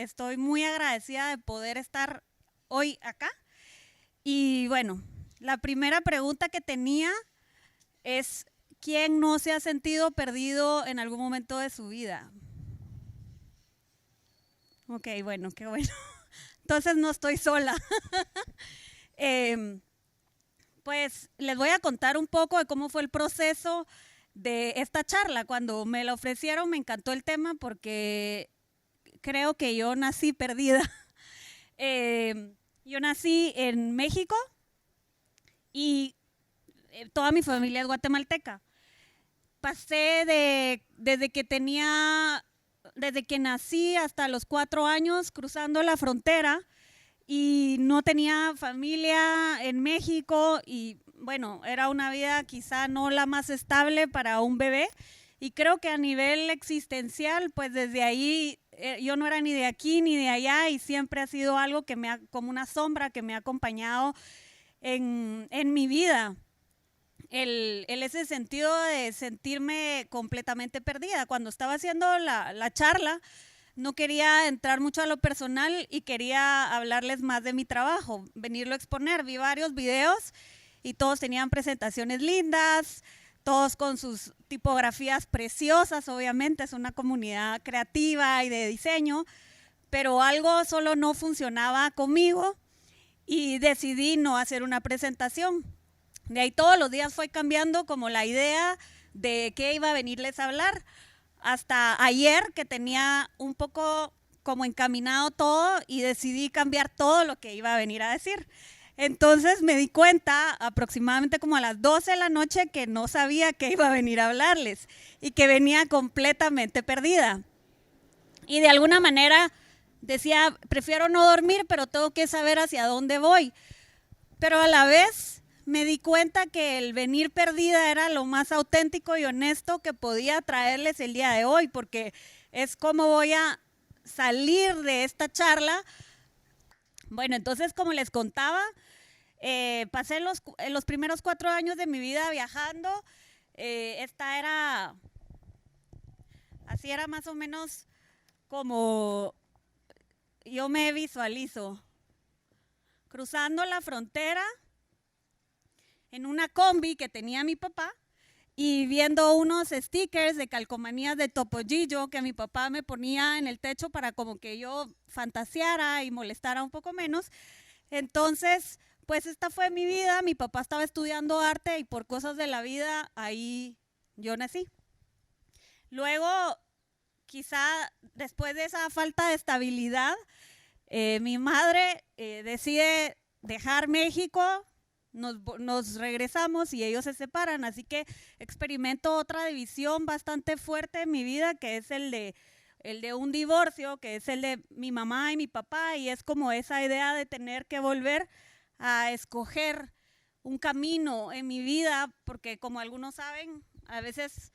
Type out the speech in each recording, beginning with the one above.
estoy muy agradecida de poder estar hoy acá. Y bueno, la primera pregunta que tenía es, ¿quién no se ha sentido perdido en algún momento de su vida? Ok, bueno, qué bueno. Entonces no estoy sola. Eh, pues les voy a contar un poco de cómo fue el proceso de esta charla. Cuando me la ofrecieron me encantó el tema porque creo que yo nací perdida. Yo nací en México y toda mi familia es guatemalteca. Pasé desde que nací hasta los 4 años cruzando la frontera y no tenía familia en México y bueno, era una vida quizá no la más estable para un bebé y creo que a nivel existencial, pues desde ahí yo no era ni de aquí ni de allá y siempre ha sido algo que como una sombra que me ha acompañado en mi vida. Ese sentido de sentirme completamente perdida. Cuando estaba haciendo la charla, no quería entrar mucho a lo personal y quería hablarles más de mi trabajo, venirlo a exponer. Vi varios videos y todos tenían presentaciones lindas, todos con sus tipografías preciosas, obviamente, es una comunidad creativa y de diseño, pero algo solo no funcionaba conmigo y decidí no hacer una presentación. De ahí todos los días fue cambiando como la idea de qué iba a venirles a hablar. Hasta ayer que tenía un poco como encaminado todo y decidí cambiar todo lo que iba a venir a decir. Entonces me di cuenta aproximadamente como a las 12 de la noche que no sabía qué iba a venir a hablarles y que venía completamente perdida. Y de alguna manera decía, prefiero no dormir, pero tengo que saber hacia dónde voy. Pero a la vez me di cuenta que el venir perdida era lo más auténtico y honesto que podía traerles el día de hoy, porque es como voy a salir de esta charla. Bueno, entonces como les contaba, pasé los primeros 4 años de mi vida viajando. Así era más o menos como yo me visualizo, cruzando la frontera en una combi que tenía mi papá y viendo unos stickers de calcomanías de Topollillo que mi papá me ponía en el techo para como que yo fantaseara y molestara un poco menos. Entonces, pues esta fue mi vida. Mi papá estaba estudiando arte y por cosas de la vida ahí yo nací. Luego, quizá después de esa falta de estabilidad, mi madre decide dejar México, nos regresamos y ellos se separan, así que experimento otra división bastante fuerte en mi vida, que es el de un divorcio, que es el de mi mamá y mi papá, y es como esa idea de tener que volver a escoger un camino en mi vida, porque como algunos saben, a veces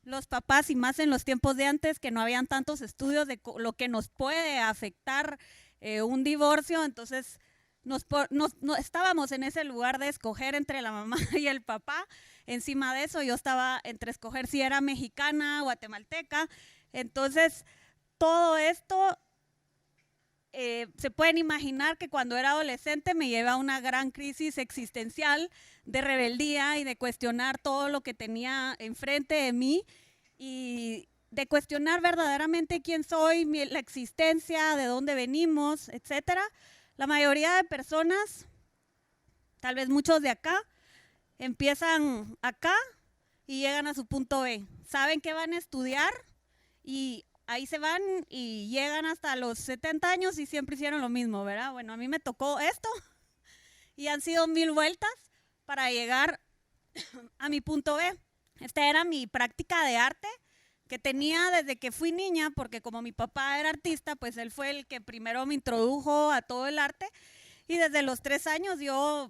los papás, y más en los tiempos de antes, que no habían tantos estudios de lo que nos puede afectar un divorcio, entonces estábamos en ese lugar de escoger entre la mamá y el papá. Encima de eso yo estaba entre escoger si era mexicana, guatemalteca. Entonces todo esto se pueden imaginar que cuando era adolescente me lleva a una gran crisis existencial de rebeldía y de cuestionar todo lo que tenía enfrente de mí y de cuestionar verdaderamente quién soy, la existencia, de dónde venimos, etcétera. La mayoría de personas, tal vez muchos de acá, empiezan acá y llegan a su punto B. Saben que van a estudiar y ahí se van y llegan hasta los 70 años y siempre hicieron lo mismo, ¿verdad? Bueno, a mí me tocó esto y han sido 1000 vueltas para llegar a mi punto B. Esta era mi práctica de arte que tenía desde que fui niña, porque como mi papá era artista, pues él fue el que primero me introdujo a todo el arte y desde los 3 años yo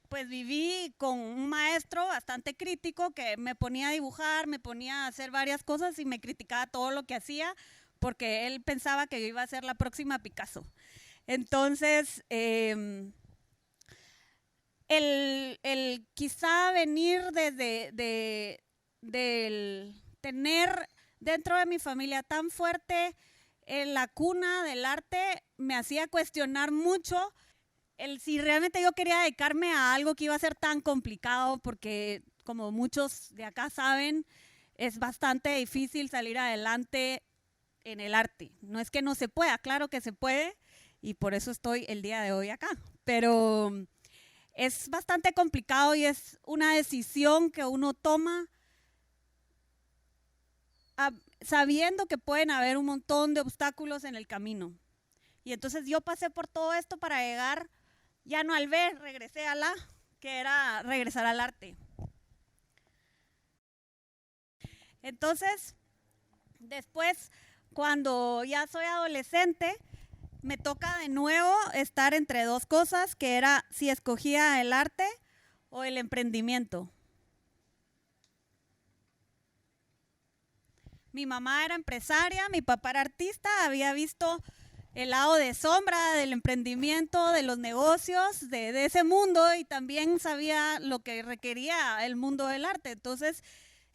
pues viví con un maestro bastante crítico que me ponía a dibujar, me ponía a hacer varias cosas y me criticaba todo lo que hacía porque él pensaba que yo iba a ser la próxima Picasso. Entonces, el quizá venir del tener dentro de mi familia tan fuerte en la cuna del arte me hacía cuestionar mucho si realmente yo quería dedicarme a algo que iba a ser tan complicado, porque como muchos de acá saben, es bastante difícil salir adelante en el arte. No es que no se pueda, claro que se puede, y por eso estoy el día de hoy acá. Pero es bastante complicado y es una decisión que uno toma sabiendo que pueden haber un montón de obstáculos en el camino. Y entonces yo pasé por todo esto para llegar, ya no al ver, regresé a la, que era regresar al arte. Entonces, después, cuando ya soy adolescente, me toca de nuevo estar entre dos cosas, que era si escogía el arte o el emprendimiento. Mi mamá era empresaria, mi papá era artista, había visto el lado de sombra del emprendimiento, de los negocios, de ese mundo, y también sabía lo que requería el mundo del arte. Entonces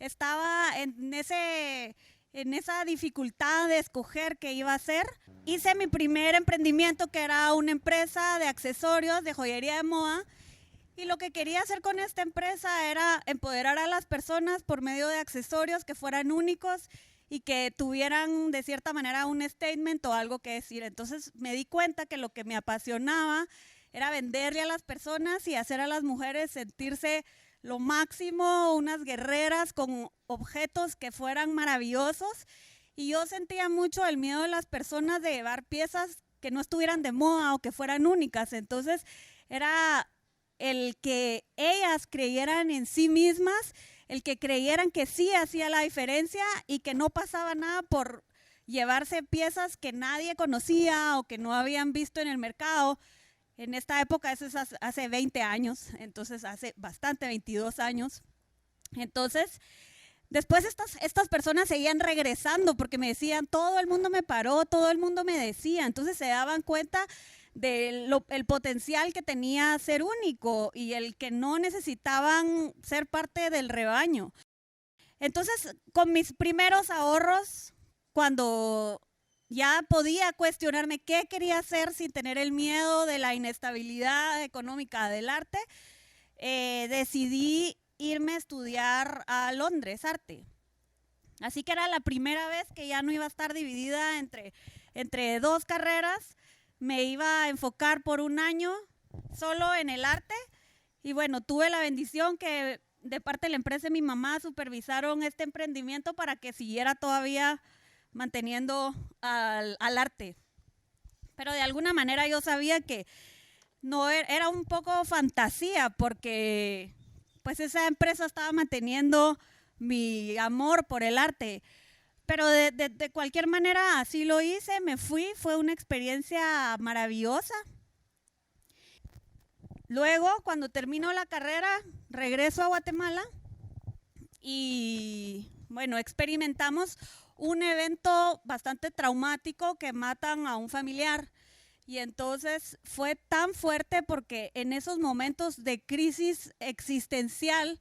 estaba en esa dificultad de escoger qué iba a hacer. Hice mi primer emprendimiento, que era una empresa de accesorios, de joyería de moda, y lo que quería hacer con esta empresa era empoderar a las personas por medio de accesorios que fueran únicos y que tuvieran de cierta manera un statement o algo que decir. Entonces me di cuenta que lo que me apasionaba era venderle a las personas y hacer a las mujeres sentirse lo máximo, unas guerreras con objetos que fueran maravillosos. Y yo sentía mucho el miedo de las personas de llevar piezas que no estuvieran de moda o que fueran únicas. Entonces era el que ellas creyeran en sí mismas, el que creyeran que sí hacía la diferencia y que no pasaba nada por llevarse piezas que nadie conocía o que no habían visto en el mercado. En esta época, eso es hace 20 años, entonces hace bastante, 22 años. Entonces, después estas personas seguían regresando porque me decían, todo el mundo me paró, todo el mundo me decía. Entonces se daban cuenta del potencial que tenía ser único y el que no necesitaban ser parte del rebaño. Entonces, con mis primeros ahorros, cuando ya podía cuestionarme qué quería hacer sin tener el miedo de la inestabilidad económica del arte, decidí irme a estudiar a Londres arte. Así que era la primera vez que ya no iba a estar dividida entre dos carreras. Me iba a enfocar por un año solo en el arte. Y bueno, tuve la bendición que de parte de la empresa de mi mamá supervisaron este emprendimiento para que siguiera todavía manteniendo al arte. Pero de alguna manera yo sabía que no era un poco fantasía, porque pues esa empresa estaba manteniendo mi amor por el arte. Pero de cualquier manera así lo hice, me fui, fue una experiencia maravillosa. Luego, cuando termino la carrera, regreso a Guatemala y bueno, experimentamos un evento bastante traumático, que matan a un familiar. Y entonces fue tan fuerte porque en esos momentos de crisis existencial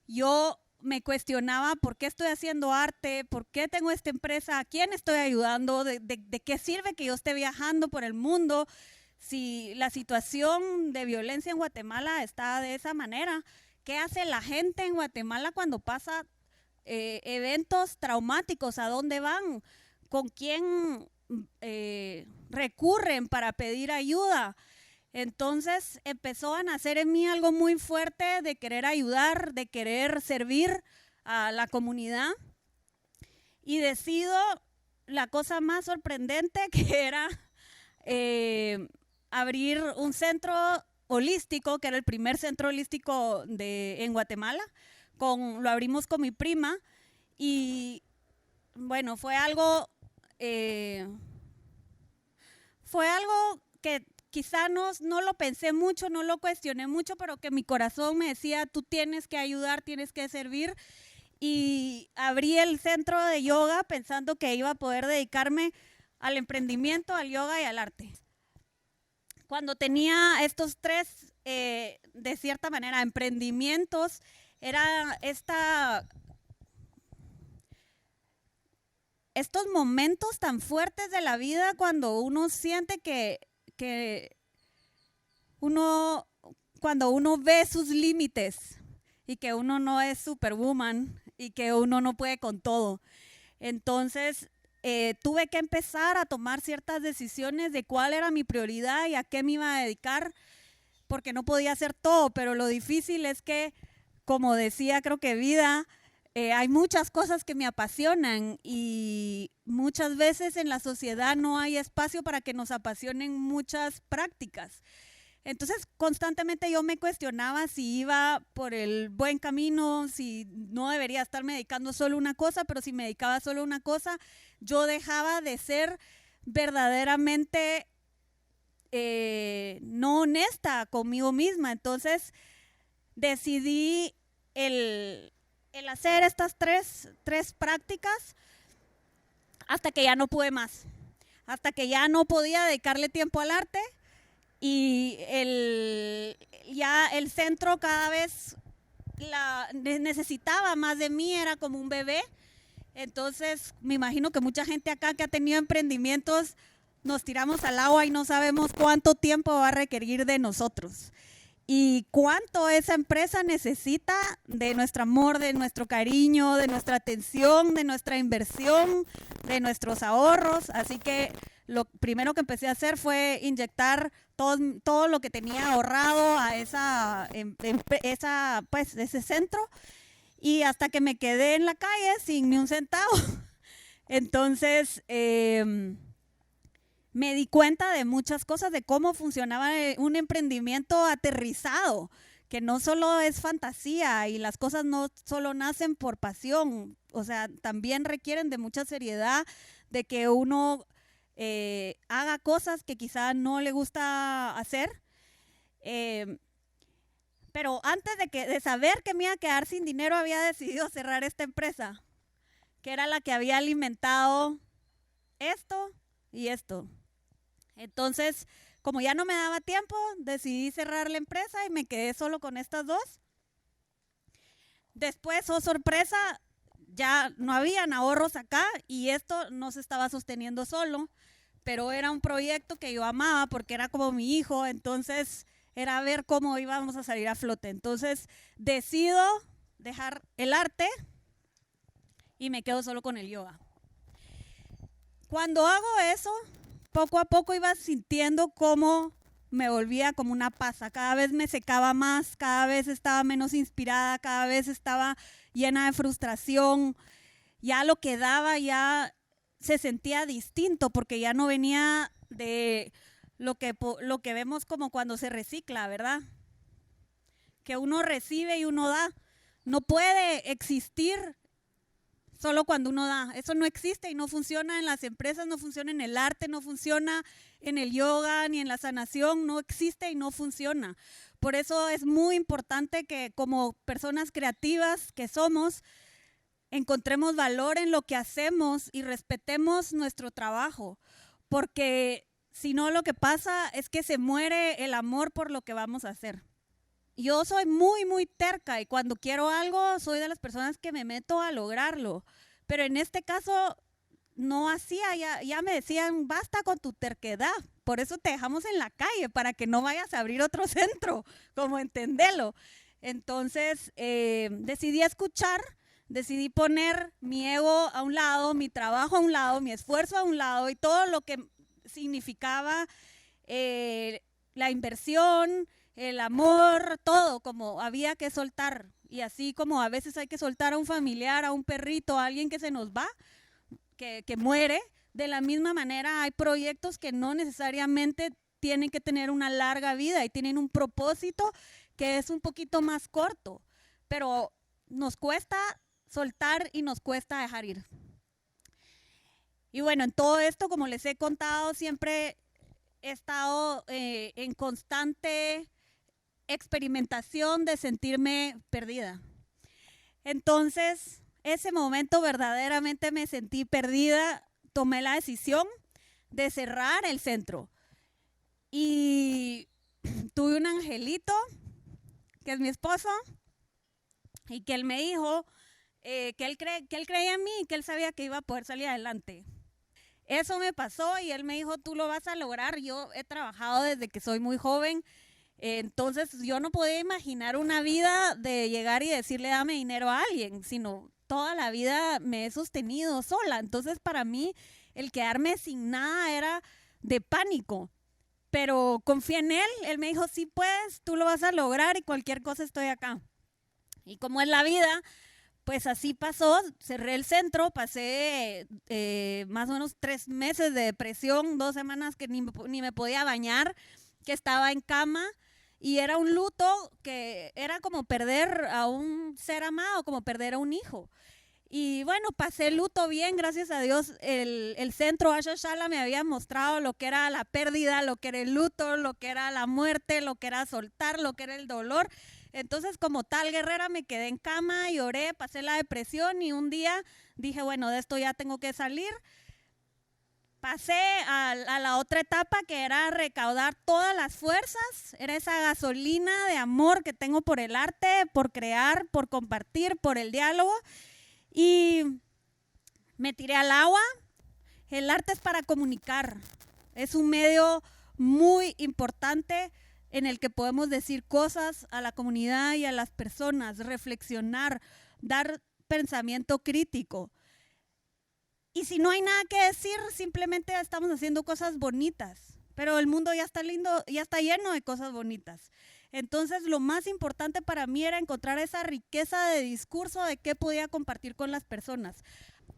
yo me cuestionaba por qué estoy haciendo arte, por qué tengo esta empresa, a quién estoy ayudando, de qué sirve que yo esté viajando por el mundo si la situación de violencia en Guatemala está de esa manera. ¿Qué hace la gente en Guatemala cuando pasa eventos traumáticos? ¿A dónde van? ¿Con quién recurren para pedir ayuda? Entonces empezó a nacer en mí algo muy fuerte de querer ayudar, de querer servir a la comunidad, y decido la cosa más sorprendente, que era abrir un centro holístico, que era el primer centro holístico en Guatemala. Lo abrimos con mi prima y bueno, fue algo que quizá no lo pensé mucho, no lo cuestioné mucho, pero que mi corazón me decía, tú tienes que ayudar, tienes que servir. Y abrí el centro de yoga pensando que iba a poder dedicarme al emprendimiento, al yoga y al arte. Cuando tenía estos tres, de cierta manera, emprendimientos, era estos momentos tan fuertes de la vida cuando uno siente que cuando uno ve sus límites y que uno no es superwoman y que uno no puede con todo. Entonces, tuve que empezar a tomar ciertas decisiones de cuál era mi prioridad y a qué me iba a dedicar, porque no podía hacer todo, pero lo difícil es que, como decía, creo que Vida, hay muchas cosas que me apasionan y muchas veces en la sociedad no hay espacio para que nos apasionen muchas prácticas. Entonces, constantemente yo me cuestionaba si iba por el buen camino, si no debería estarme dedicando solo a una cosa, pero si me dedicaba solo a una cosa, yo dejaba de ser verdaderamente no honesta conmigo misma. Entonces, decidí el hacer estas tres prácticas hasta que ya no pude más, hasta que ya no podía dedicarle tiempo al arte. Y ya el centro cada vez necesitaba más de mí, era como un bebé. Entonces, me imagino que mucha gente acá que ha tenido emprendimientos, nos tiramos al agua y no sabemos cuánto tiempo va a requerir de nosotros. Y cuánto esa empresa necesita de nuestro amor, de nuestro cariño, de nuestra atención, de nuestra inversión, de nuestros ahorros. Así que lo primero que empecé a hacer fue inyectar todo lo que tenía ahorrado a ese centro, y hasta que me quedé en la calle sin ni un centavo. Entonces, me di cuenta de muchas cosas, de cómo funcionaba un emprendimiento aterrizado, que no solo es fantasía y las cosas no solo nacen por pasión, o sea, también requieren de mucha seriedad, de que uno haga cosas que quizá no le gusta hacer. Pero antes de saber que me iba a quedar sin dinero, había decidido cerrar esta empresa, que era la que había alimentado esto y esto. Entonces, como ya no me daba tiempo, decidí cerrar la empresa y me quedé solo con estas dos. Después, oh sorpresa, ya no habían ahorros acá y esto no se estaba sosteniendo solo, pero era un proyecto que yo amaba porque era como mi hijo. Entonces era ver cómo íbamos a salir a flote. Entonces decido dejar el arte y me quedo solo con el yoga. Cuando hago eso, poco a poco iba sintiendo cómo me volvía como una pasa. Cada vez me secaba más, cada vez estaba menos inspirada, cada vez estaba llena de frustración. Ya lo que daba ya se sentía distinto, porque ya no venía de lo que vemos como cuando se recicla, ¿verdad? Que uno recibe y uno da. No puede existir solo cuando uno da. Eso no existe y no funciona en las empresas, no funciona en el arte, no funciona en el yoga ni en la sanación. No existe y no funciona. Por eso es muy importante que, como personas creativas que somos, encontremos valor en lo que hacemos y respetemos nuestro trabajo, porque si no, lo que pasa es que se muere el amor por lo que vamos a hacer. Yo soy muy, muy terca y cuando quiero algo soy de las personas que me meto a lograrlo, pero en este caso no hacía, ya me decían, basta con tu terquedad, por eso te dejamos en la calle, para que no vayas a abrir otro centro, como entendelo. Entonces decidí escuchar. Decidí poner mi ego a un lado, mi trabajo a un lado, mi esfuerzo a un lado y todo lo que significaba la inversión, el amor, todo, como había que soltar. Y así como a veces hay que soltar a un familiar, a un perrito, a alguien que se nos va, que muere, de la misma manera hay proyectos que no necesariamente tienen que tener una larga vida y tienen un propósito que es un poquito más corto, pero nos cuesta soltar y nos cuesta dejar ir. Y bueno, en todo esto, como les he contado, siempre he estado en constante experimentación de sentirme perdida. Entonces, ese momento verdaderamente me sentí perdida, tomé la decisión de cerrar el centro. Y tuve un angelito, que es mi esposo, y que él me dijo que él creía en mí y que él sabía que iba a poder salir adelante. Eso me pasó y él me dijo, tú lo vas a lograr. Yo he trabajado desde que soy muy joven, entonces yo no podía imaginar una vida de llegar y decirle dame dinero a alguien, sino toda la vida me he sostenido sola. Entonces para mí el quedarme sin nada era de pánico, pero confié en él. Él me dijo, sí puedes, tú lo vas a lograr y cualquier cosa estoy acá. Y como es la vida, pues así pasó, cerré el centro, pasé más o menos 3 meses de depresión, 2 semanas que ni me podía bañar, que estaba en cama y era un luto que era como perder a un ser amado, como perder a un hijo. Y bueno, pasé el luto bien, gracias a Dios. El centro Asha Shala me había mostrado lo que era la pérdida, lo que era el luto, lo que era la muerte, lo que era soltar, lo que era el dolor. Entonces, como tal guerrera, me quedé en cama, lloré, pasé la depresión y un día dije, bueno, de esto ya tengo que salir. Pasé a la otra etapa que era recaudar todas las fuerzas, era esa gasolina de amor que tengo por el arte, por crear, por compartir, por el diálogo. Y me tiré al agua. El arte es para comunicar, es un medio muy importante en el que podemos decir cosas a la comunidad y a las personas, reflexionar, dar pensamiento crítico. Y si no hay nada que decir, simplemente estamos haciendo cosas bonitas, pero el mundo ya está lindo, ya está lleno de cosas bonitas. Entonces lo más importante para mí era encontrar esa riqueza de discurso de qué podía compartir con las personas.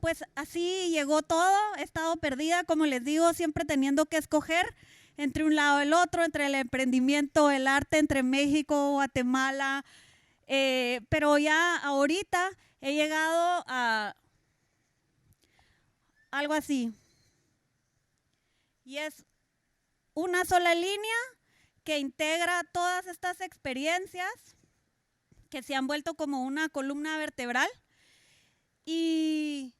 Pues así llegó todo, he estado perdida, como les digo, siempre teniendo que escoger entre un lado y el otro, entre el emprendimiento, el arte, entre México, Guatemala, pero ya ahorita he llegado a algo así, y es una sola línea que integra todas estas experiencias que se han vuelto como una columna vertebral. Y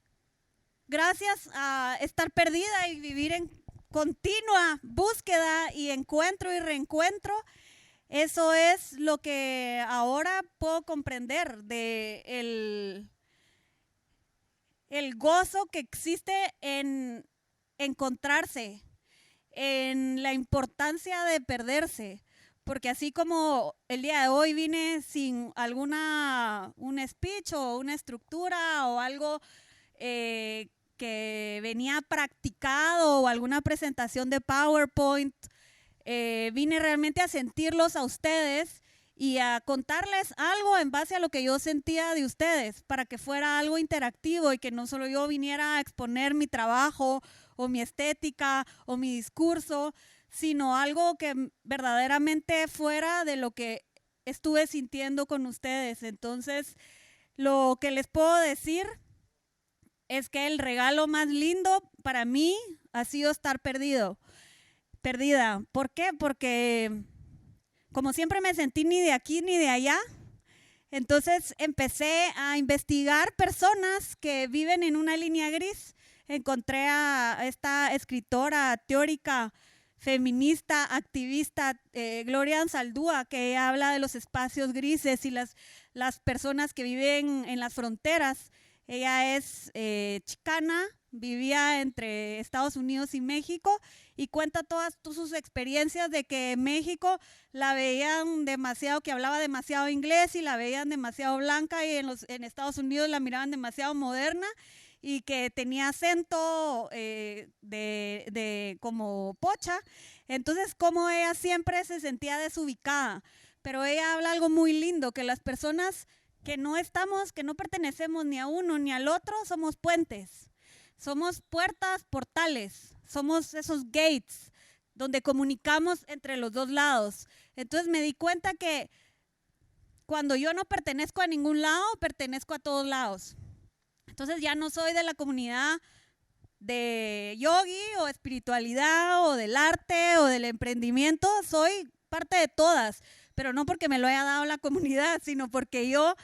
gracias a estar perdida y vivir en continua búsqueda y encuentro y reencuentro, eso es lo que ahora puedo comprender de el gozo que existe en encontrarse, en la importancia de perderse, porque así como el día de hoy vine sin un speech o una estructura o algo que venía practicado o alguna presentación de PowerPoint, vine realmente a sentirlos a ustedes y a contarles algo en base a lo que yo sentía de ustedes, para que fuera algo interactivo y que no solo yo viniera a exponer mi trabajo o mi estética o mi discurso, sino algo que verdaderamente fuera de lo que estuve sintiendo con ustedes. Entonces, lo que les puedo decir es que el regalo más lindo para mí ha sido estar perdida. ¿Por qué? Porque como siempre me sentí ni de aquí ni de allá, entonces empecé a investigar personas que viven en una línea gris. Encontré a esta escritora teórica, feminista, activista, Gloria Anzaldúa, que habla de los espacios grises y las personas que viven en las fronteras. Ella es chicana, vivía entre Estados Unidos y México y cuenta todas sus experiencias de que en México la veían demasiado, que hablaba demasiado inglés y la veían demasiado blanca, y en Estados Unidos la miraban demasiado moderna y que tenía acento de como pocha. Entonces, como ella siempre se sentía desubicada, pero ella habla algo muy lindo, que las personas que no pertenecemos ni a uno ni al otro, somos puentes, somos puertas, portales, somos esos gates donde comunicamos entre los dos lados. Entonces me di cuenta que cuando yo no pertenezco a ningún lado, pertenezco a todos lados. Entonces ya no soy de la comunidad de yogi o espiritualidad o del arte o del emprendimiento, soy parte de todas, pero no porque me lo haya dado la comunidad, sino porque yo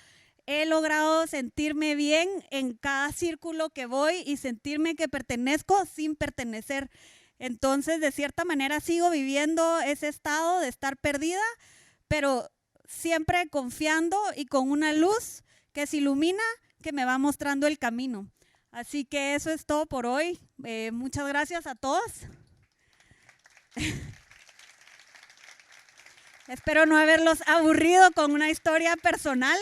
he logrado sentirme bien en cada círculo que voy y sentirme que pertenezco sin pertenecer. Entonces, de cierta manera, sigo viviendo ese estado de estar perdida, pero siempre confiando y con una luz que se ilumina que me va mostrando el camino. Así que eso es todo por hoy. Muchas gracias a todos. Espero no haberlos aburrido con una historia personal.